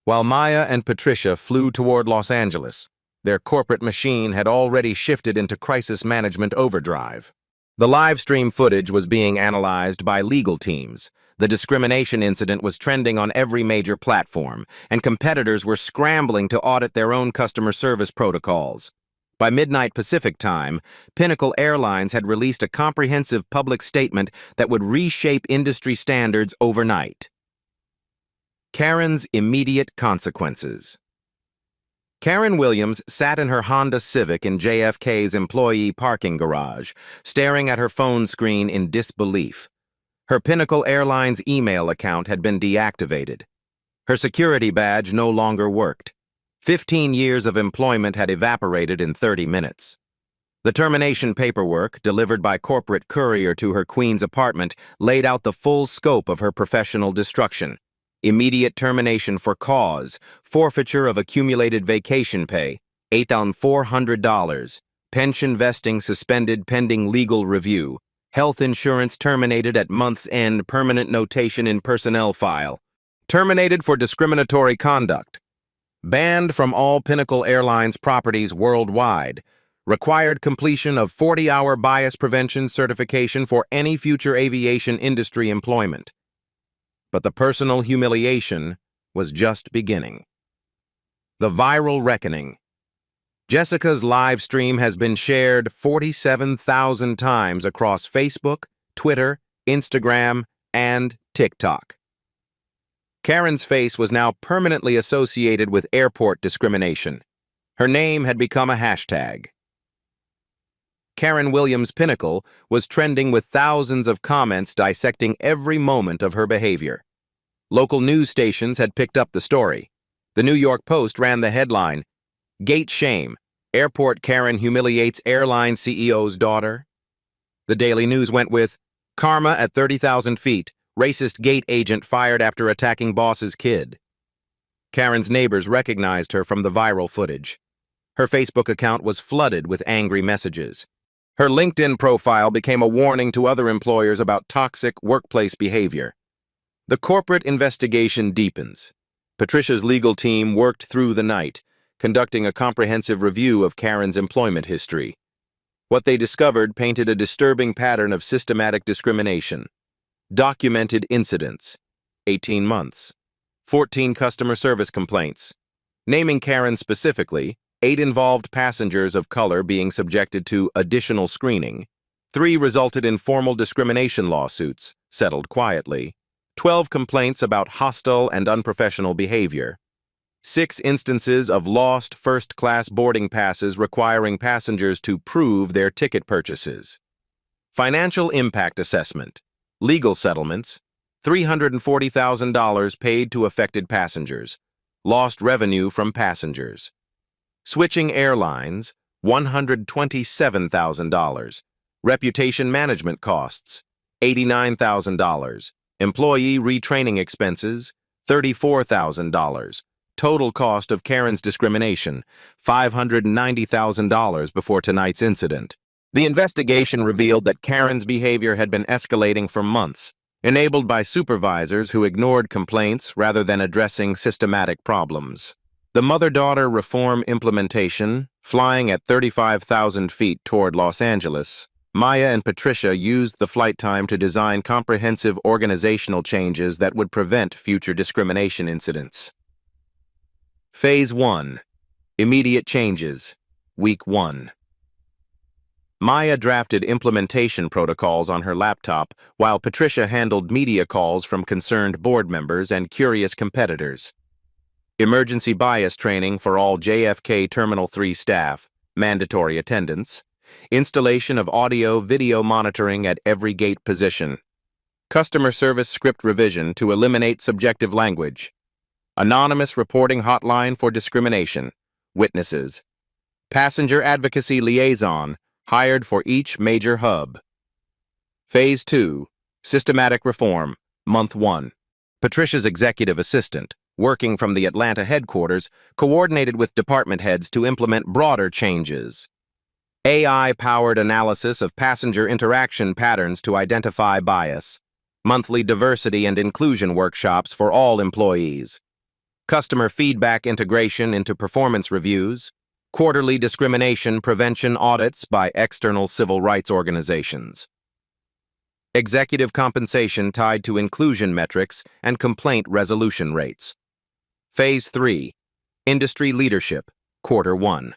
While Maya and Patricia flew toward Los Angeles, their corporate machine had already shifted into crisis management overdrive. The live stream footage was being analyzed by legal teams. The discrimination incident was trending on every major platform, and competitors were scrambling to audit their own customer service protocols. By midnight Pacific time, Pinnacle Airlines had released a comprehensive public statement that would reshape industry standards overnight. Karen's immediate consequences. Karen Williams sat in her Honda Civic in JFK's employee parking garage, staring at her phone screen in disbelief. Her Pinnacle Airlines email account had been deactivated. Her security badge no longer worked. 15 years of employment had evaporated in 30 minutes. The termination paperwork, delivered by corporate courier to her Queens apartment, laid out the full scope of her professional destruction. Immediate termination for cause, forfeiture of accumulated vacation pay, $8,400, pension vesting suspended pending legal review, health insurance terminated at month's end, permanent notation in personnel file, terminated for discriminatory conduct, banned from all Pinnacle Airlines properties worldwide, required completion of 40-hour bias prevention certification for any future aviation industry employment. But the personal humiliation was just beginning. The viral reckoning. Jessica's live stream has been shared 47,000 times across Facebook, Twitter, Instagram, and TikTok. Karen's face was now permanently associated with airport discrimination. Her name had become a hashtag. Karen Williams' Pinnacle was trending with thousands of comments dissecting every moment of her behavior. Local news stations had picked up the story. The New York Post ran the headline, "Gate Shame, Airport Karen Humiliates Airline CEO's Daughter." The Daily News went with, "Karma at 30,000 feet, racist gate agent fired after attacking boss's kid." Karen's neighbors recognized her from the viral footage. Her Facebook account was flooded with angry messages. Her LinkedIn profile became a warning to other employers about toxic workplace behavior. The corporate investigation deepens. Patricia's legal team worked through the night, conducting a comprehensive review of Karen's employment history. What they discovered painted a disturbing pattern of systematic discrimination. Documented incidents, 18 months. 14 customer service complaints. Naming Karen specifically, 8 involved passengers of color being subjected to additional screening. 3 resulted in formal discrimination lawsuits, settled quietly. 12 complaints about hostile and unprofessional behavior. 6 instances of lost first-class boarding passes requiring passengers to prove their ticket purchases. Financial impact assessment. Legal settlements. $340,000 paid to affected passengers. lost revenue from passengers. Switching airlines, $127,000. Reputation management costs, $89,000. Employee retraining expenses, $34,000. Total cost of Karen's discrimination, $590,000 before tonight's incident. The investigation revealed that Karen's behavior had been escalating for months, enabled by supervisors who ignored complaints rather than addressing systematic problems. The mother-daughter reform implementation, flying at 35,000 feet toward Los Angeles, Maya and Patricia used the flight time to design comprehensive organizational changes that would prevent future discrimination incidents. Phase 1. Immediate changes. Week 1. Maya drafted implementation protocols on her laptop, while Patricia handled media calls from concerned board members and curious competitors. Emergency bias training for all JFK Terminal 3 staff, mandatory attendance, installation of audio-video monitoring at every gate position, customer service script revision to eliminate subjective language, anonymous reporting hotline for discrimination, witnesses, passenger advocacy liaison hired for each major hub. Phase 2, Systematic Reform, Month 1. Patricia's executive assistant, working from the Atlanta headquarters, coordinated with department heads to implement broader changes. AI-powered analysis of passenger interaction patterns to identify bias, monthly diversity and inclusion workshops for all employees, customer feedback integration into performance reviews, quarterly discrimination prevention audits by external civil rights organizations. Executive compensation tied to inclusion metrics and complaint resolution rates. Phase 3. Industry Leadership, Quarter 1.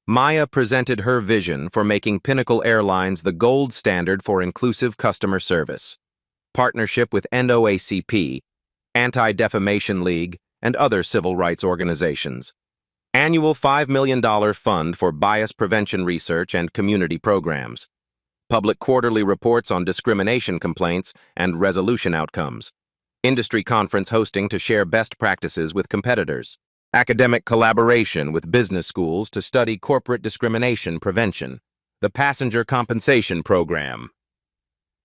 Maya presented her vision for making Pinnacle Airlines the gold standard for inclusive customer service. Partnership with NOACP, Anti-Defamation League, and other civil rights organizations. Annual $5 million fund for bias prevention research and community programs. Public quarterly reports on discrimination complaints and resolution outcomes. Industry conference hosting to share best practices with competitors. Academic collaboration with business schools to study corporate discrimination prevention. The Passenger Compensation Program.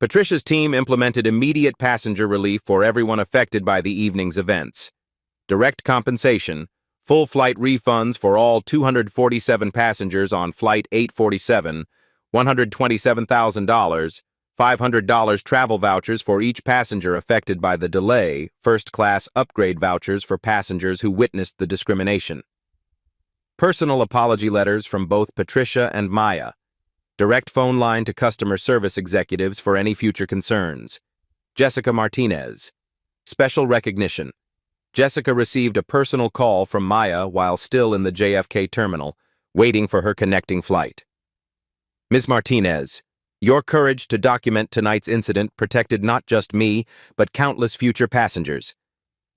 Patricia's team implemented immediate passenger relief for everyone affected by the evening's events. Direct compensation, full flight refunds for all 247 passengers on Flight 847, $127,000, $500 travel vouchers for each passenger affected by the delay, first-class upgrade vouchers for passengers who witnessed the discrimination. Personal apology letters from both Patricia and Maya. Direct phone line to customer service executives for any future concerns. Jessica Martinez. Special recognition. Jessica received a personal call from Maya while still in the JFK terminal, waiting for her connecting flight. Ms. Martinez, your courage to document tonight's incident protected not just me, but countless future passengers.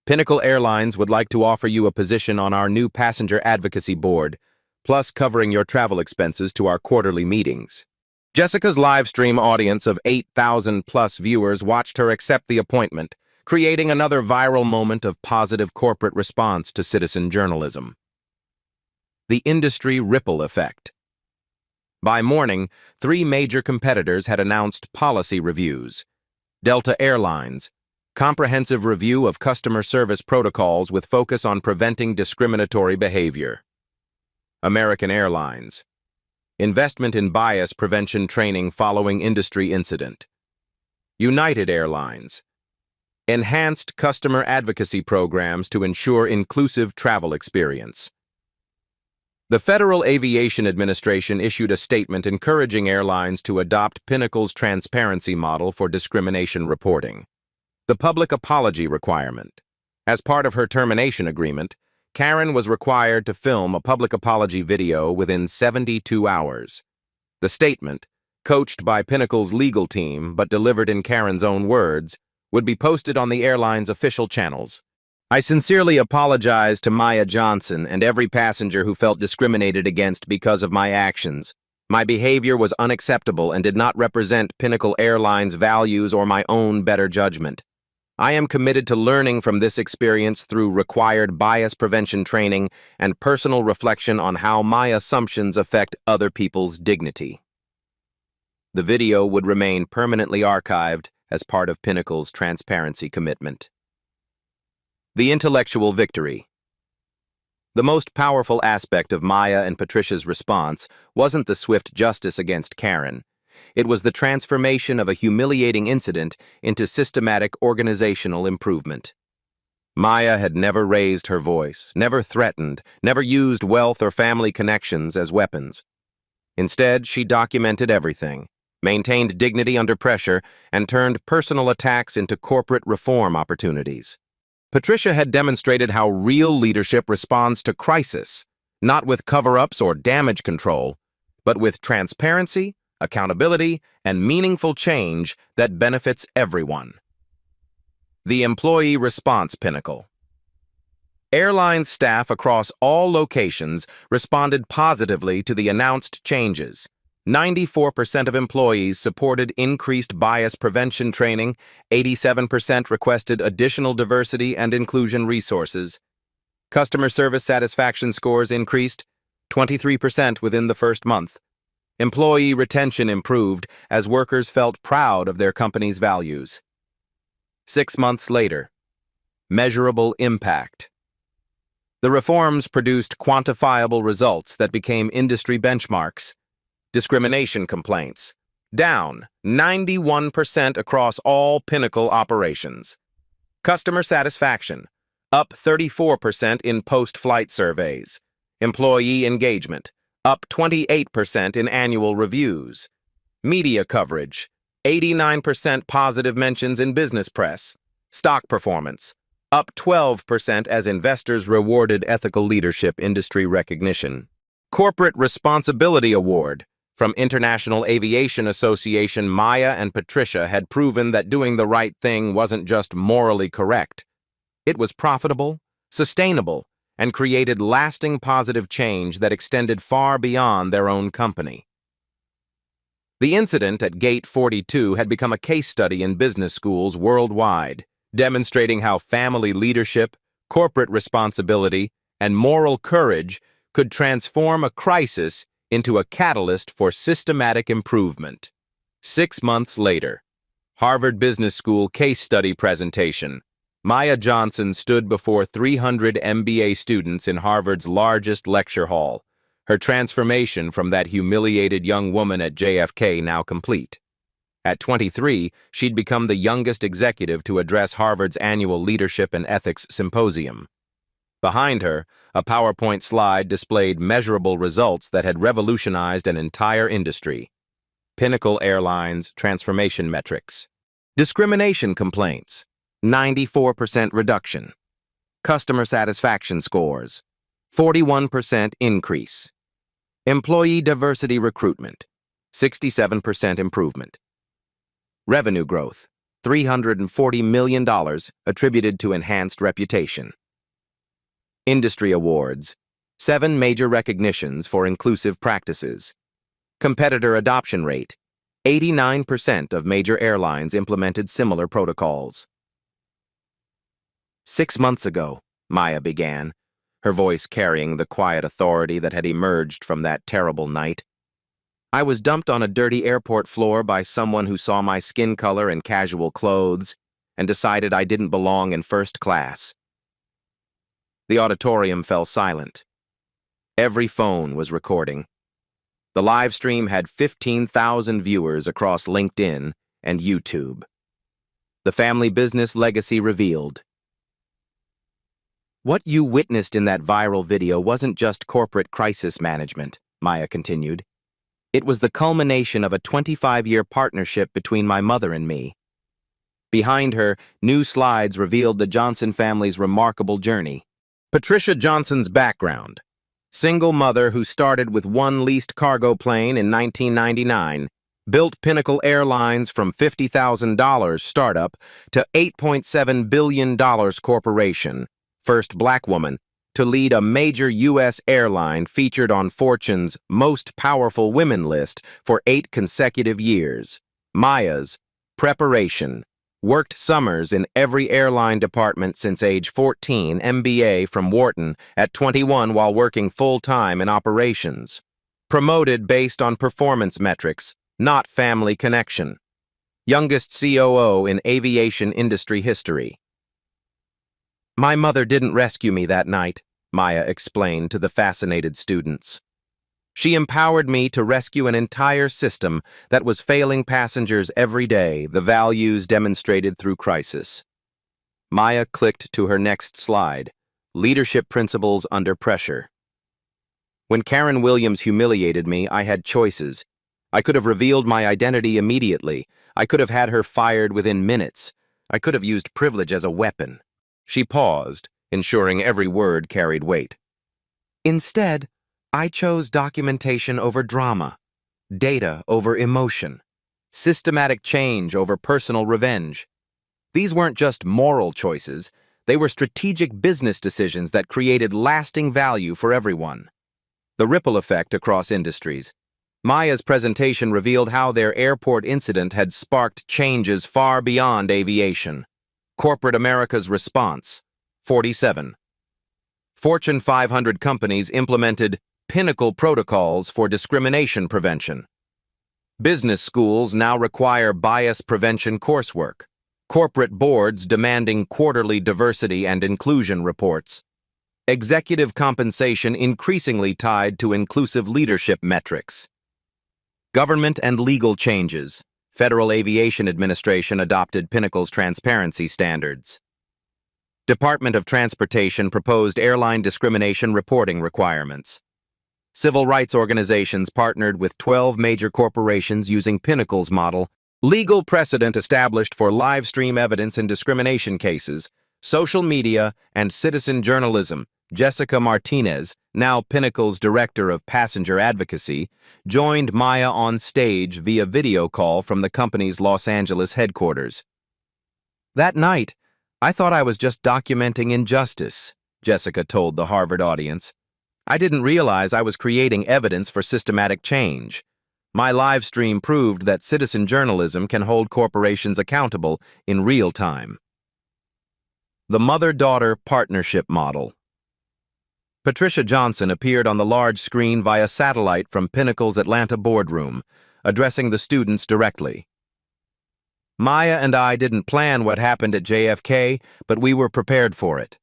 Pinnacle Airlines would like to offer you a position on our new passenger advocacy board, plus covering your travel expenses to our quarterly meetings. Jessica's live stream audience of 8,000-plus viewers watched her accept the appointment, creating another viral moment of positive corporate response to citizen journalism. The industry ripple effect. By morning, 3 major competitors had announced policy reviews. Delta Airlines, comprehensive review of customer service protocols with focus on preventing discriminatory behavior. American Airlines, investment in bias prevention training following industry incident. United Airlines, enhanced customer advocacy programs to ensure inclusive travel experience. The Federal Aviation Administration issued a statement encouraging airlines to adopt Pinnacle's transparency model for discrimination reporting. The public apology requirement. As part of her termination agreement, Karen was required to film a public apology video within 72 hours. The statement, coached by Pinnacle's legal team but delivered in Karen's own words, would be posted on the airline's official channels. I sincerely apologize to Maya Johnson and every passenger who felt discriminated against because of my actions. My behavior was unacceptable and did not represent Pinnacle Airlines' values or my own better judgment. I am committed to learning from this experience through required bias prevention training and personal reflection on how my assumptions affect other people's dignity. The video would remain permanently archived as part of Pinnacle's transparency commitment. The intellectual victory. The most powerful aspect of Maya and Patricia's response wasn't the swift justice against Karen. It was the transformation of a humiliating incident into systematic organizational improvement. Maya had never raised her voice, never threatened, never used wealth or family connections as weapons. Instead, she documented everything, maintained dignity under pressure, and turned personal attacks into corporate reform opportunities. Patricia had demonstrated how real leadership responds to crisis, not with cover-ups or damage control, but with transparency, accountability, and meaningful change that benefits everyone. The Employee Response Pinnacle. Airline staff across all locations responded positively to the announced changes. 94% of employees supported increased bias prevention training, 87% requested additional diversity and inclusion resources. Customer service satisfaction scores increased 23% within the first month. Employee retention improved as workers felt proud of their company's values. 6 months later, measurable impact. The reforms produced quantifiable results that became industry benchmarks. Discrimination complaints, down 91% across all Pinnacle operations. Customer satisfaction, up 34% in post-flight surveys. Employee engagement, up 28% in annual reviews. Media coverage, 89% positive mentions in business press. Stock performance, up 12% as investors rewarded ethical leadership industry recognition. Corporate Responsibility Award. From International Aviation Association, Maya and Patricia had proven that doing the right thing wasn't just morally correct. It was profitable, sustainable, and created lasting positive change that extended far beyond their own company. The incident at Gate 42 had become a case study in business schools worldwide, demonstrating how family leadership, corporate responsibility, and moral courage could transform a crisis into a catalyst for systematic improvement. 6 months later, Harvard Business School case study presentation. Maya Johnson stood before 300 MBA students in Harvard's largest lecture hall, her transformation from that humiliated young woman at JFK now complete. At 23, she'd become the youngest executive to address Harvard's annual Leadership and Ethics Symposium. Behind her, a PowerPoint slide displayed measurable results that had revolutionized an entire industry. Pinnacle Airlines transformation metrics. Discrimination complaints, 94% reduction. Customer satisfaction scores, 41% increase. Employee diversity recruitment, 67% improvement. Revenue growth, $340 million attributed to enhanced reputation. Industry awards, 7 major recognitions for inclusive practices. Competitor adoption rate, 89% of major airlines implemented similar protocols. 6 months ago, Maya began, her voice carrying the quiet authority that had emerged from that terrible night. I was dumped on a dirty airport floor by someone who saw my skin color and casual clothes and decided I didn't belong in first class. The auditorium fell silent. Every phone was recording. The live stream had 15,000 viewers across LinkedIn and YouTube. The family business legacy revealed. What you witnessed in that viral video wasn't just corporate crisis management, Maya continued. It was the culmination of a 25-year partnership between my mother and me. Behind her, new slides revealed the Johnson family's remarkable journey. Patricia Johnson's background. Single mother who started with one leased cargo plane in 1999, built Pinnacle Airlines from $50,000 startup to $8.7 billion corporation, first black woman to lead a major U.S. airline featured on Fortune's Most Powerful Women list for 8 consecutive years. Maya's preparation, Worked summers in every airline department since age 14, MBA from Wharton at 21 while working full-time in operations. Promoted based on performance metrics, not family connection. Youngest COO in aviation industry history. My mother didn't rescue me that night, Maya explained to the fascinated students. She empowered me to rescue an entire system that was failing passengers every day, the values demonstrated through crisis. Maya clicked to her next slide, leadership principles under pressure. When Karen Williams humiliated me, I had choices. I could have revealed my identity immediately. I could have had her fired within minutes. I could have used privilege as a weapon. She paused, ensuring every word carried weight. Instead, I chose documentation over drama, data over emotion, systematic change over personal revenge. These weren't just moral choices, they were strategic business decisions that created lasting value for everyone. The ripple effect across industries. Maya's presentation revealed how their airport incident had sparked changes far beyond aviation. Corporate America's response. 47. Fortune 500 companies implemented pinnacle protocols for discrimination prevention. Business schools now require bias prevention coursework. Corporate boards demanding quarterly diversity and inclusion reports. Executive compensation increasingly tied to inclusive leadership metrics. Government and legal changes. Federal Aviation Administration adopted Pinnacle's transparency standards. Department of Transportation proposed airline discrimination reporting requirements. Civil rights organizations partnered with 12 major corporations using Pinnacle's model. Legal precedent established for live stream evidence in discrimination cases. Social media and citizen journalism. Jessica Martinez, now Pinnacle's Director of Passenger Advocacy, joined Maya on stage via video call from the company's Los Angeles headquarters. That night, I thought I was just documenting injustice, Jessica told the Harvard audience. I didn't realize I was creating evidence for systematic change. My live stream proved that citizen journalism can hold corporations accountable in real time. The mother-daughter partnership model. Patricia Johnson appeared on the large screen via satellite from Pinnacle's Atlanta boardroom, addressing the students directly. Maya and I didn't plan what happened at JFK, but we were prepared for it.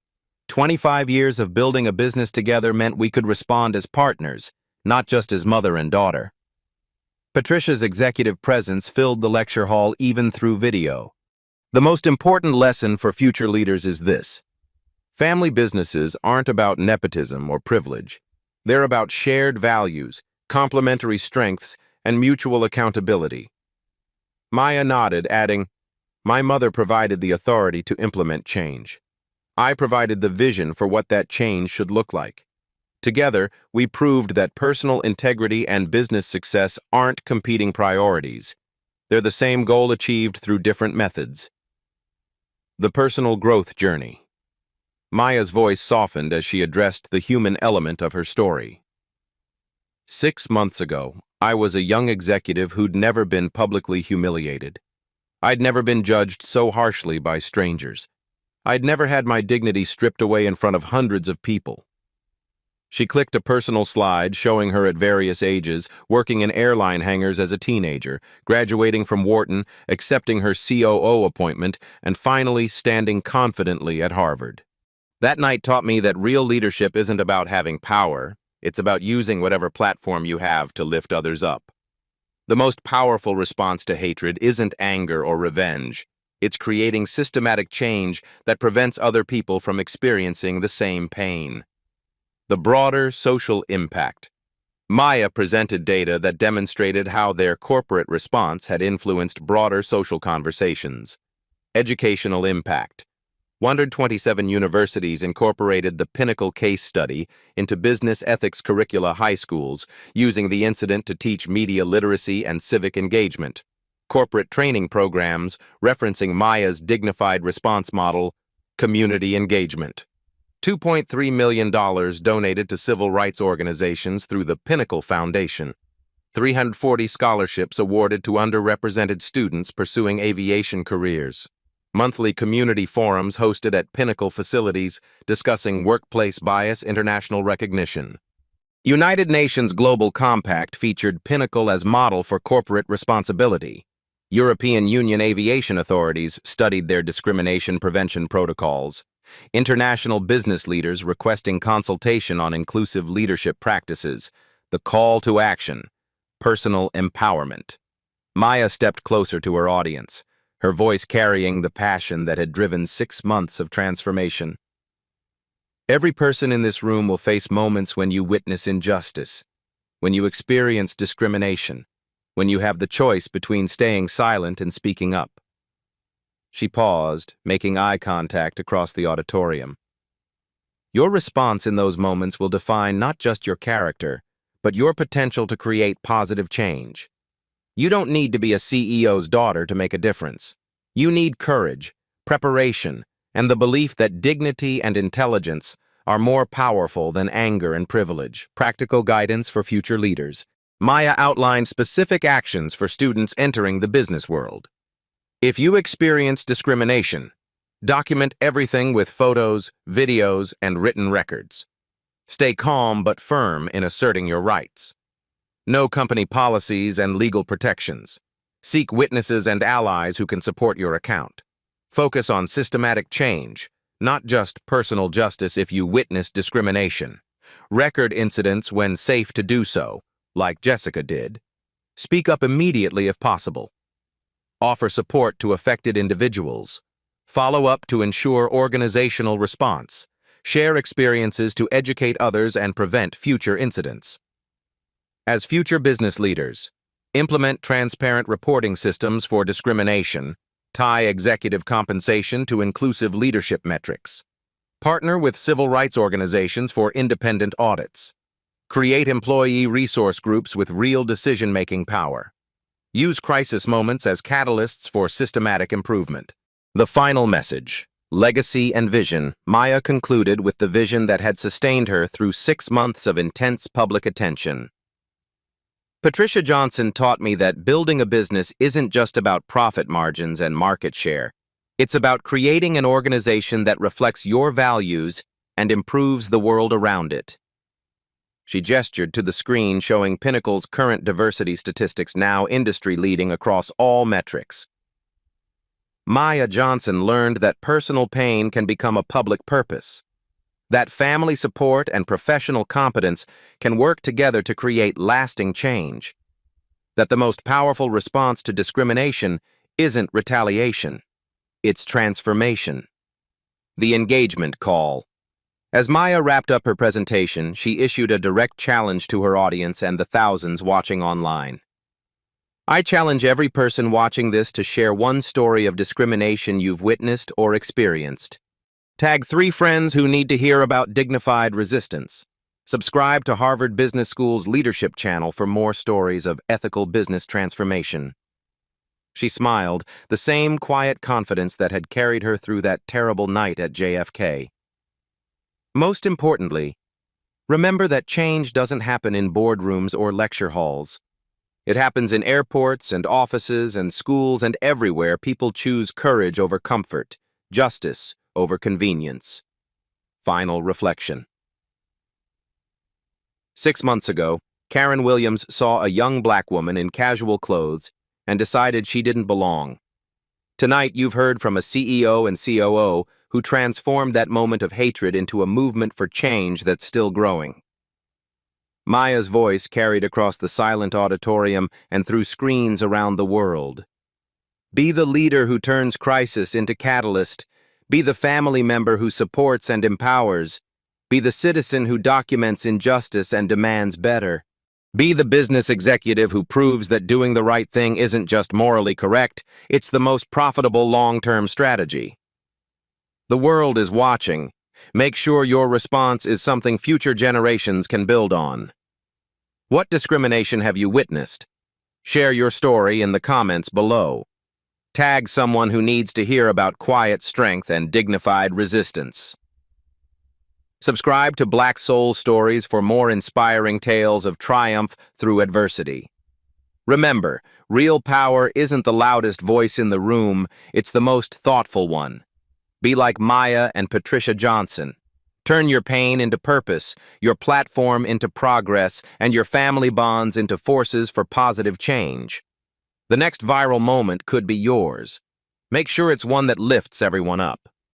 25 years of building a business together meant we could respond as partners, not just as mother and daughter. Patricia's executive presence filled the lecture hall even through video. The most important lesson for future leaders is this. Family businesses aren't about nepotism or privilege. They're about shared values, complementary strengths, and mutual accountability. Maya nodded, adding, "My mother provided the authority to implement change. I provided the vision for what that change should look like. Together, we proved that personal integrity and business success aren't competing priorities. They're the same goal achieved through different methods." The personal growth journey. Maya's voice softened as she addressed the human element of her story. 6 months ago, I was a young executive who'd never been publicly humiliated. I'd never been judged so harshly by strangers. I'd never had my dignity stripped away in front of hundreds of people. She clicked a personal slide showing her at various ages, working in airline hangars as a teenager, graduating from Wharton, accepting her COO appointment, and finally standing confidently at Harvard. That night taught me that real leadership isn't about having power, it's about using whatever platform you have to lift others up. The most powerful response to hatred isn't anger or revenge. It's creating systematic change that prevents other people from experiencing the same pain. The broader social impact. Maya presented data that demonstrated how their corporate response had influenced broader social conversations. Educational impact. 127 universities incorporated the Pinnacle case study into business ethics curricula high schools, using the incident to teach media literacy and civic engagement. Corporate training programs referencing Maya's dignified response model, community engagement. $2.3 million donated to civil rights organizations through the Pinnacle Foundation. 340 scholarships awarded to underrepresented students pursuing aviation careers. monthly community forums hosted at Pinnacle facilities discussing workplace bias international recognition. United Nations Global Compact featured Pinnacle as model for corporate responsibility. European Union aviation authorities studied their discrimination prevention protocols. International business leaders requesting consultation on inclusive leadership practices. The call to action. Personal empowerment. Maya stepped closer to her audience, her voice carrying the passion that had driven 6 months of transformation. Every person in this room will face moments when you witness injustice, when you experience discrimination, when you have the choice between staying silent and speaking up. She paused, making eye contact across the auditorium. Your response in those moments will define not just your character, but your potential to create positive change. You don't need to be a CEO's daughter to make a difference. You need courage, preparation, and the belief that dignity and intelligence are more powerful than anger and privilege. Practical guidance for future leaders. Maya outlined specific actions for students entering the business world. If you experience discrimination, document everything with photos, videos, and written records. Stay calm but firm in asserting your rights. Know company policies and legal protections. Seek witnesses and allies who can support your account. Focus on systematic change, not just personal justice if you witness discrimination. Record incidents when safe to do so, like Jessica did. Speak up immediately if possible. Offer support to affected individuals. Follow up to ensure organizational response. Share experiences to educate others and prevent future incidents. As future business leaders, implement transparent reporting systems for discrimination. Tie executive compensation to inclusive leadership metrics. Partner with civil rights organizations for independent audits. Create employee resource groups with real decision-making power. Use crisis moments as catalysts for systematic improvement. The final message, legacy and vision. Maya concluded with the vision that had sustained her through 6 months of intense public attention. Patricia Johnson taught me that building a business isn't just about profit margins and market share. It's about creating an organization that reflects your values and improves the world around it. She gestured to the screen showing Pinnacle's current diversity statistics, now industry-leading across all metrics. Maya Johnson learned that personal pain can become a public purpose, that family support and professional competence can work together to create lasting change, that the most powerful response to discrimination isn't retaliation, it's transformation. The engagement call. As Maya wrapped up her presentation, she issued a direct challenge to her audience and the thousands watching online. I challenge every person watching this to share one story of discrimination you've witnessed or experienced. Tag 3 friends who need to hear about dignified resistance. Subscribe to Harvard Business School's leadership channel for more stories of ethical business transformation. She smiled, the same quiet confidence that had carried her through that terrible night at JFK. Most importantly, remember that change doesn't happen in boardrooms or lecture halls. It happens in airports and offices and schools, and everywhere people choose courage over comfort, justice over convenience. Final reflection. 6 months ago, Karen Williams saw a young black woman in casual clothes and decided she didn't belong. Tonight, you've heard from a CEO and COO who transformed that moment of hatred into a movement for change that's still growing. Maya's voice carried across the silent auditorium and through screens around the world. Be the leader who turns crisis into catalyst. Be the family member who supports and empowers. Be the citizen who documents injustice and demands better. Be the business executive who proves that doing the right thing isn't just morally correct, it's the most profitable long-term strategy. The world is watching. Make sure your response is something future generations can build on. What discrimination have you witnessed? Share your story in the comments below. Tag someone who needs to hear about quiet strength and dignified resistance. Subscribe to Black Soul Stories for more inspiring tales of triumph through adversity. Remember, real power isn't the loudest voice in the room, it's the most thoughtful one. Be like Maya and Patricia Johnson. Turn your pain into purpose, your platform into progress, and your family bonds into forces for positive change. The next viral moment could be yours. Make sure it's one that lifts everyone up.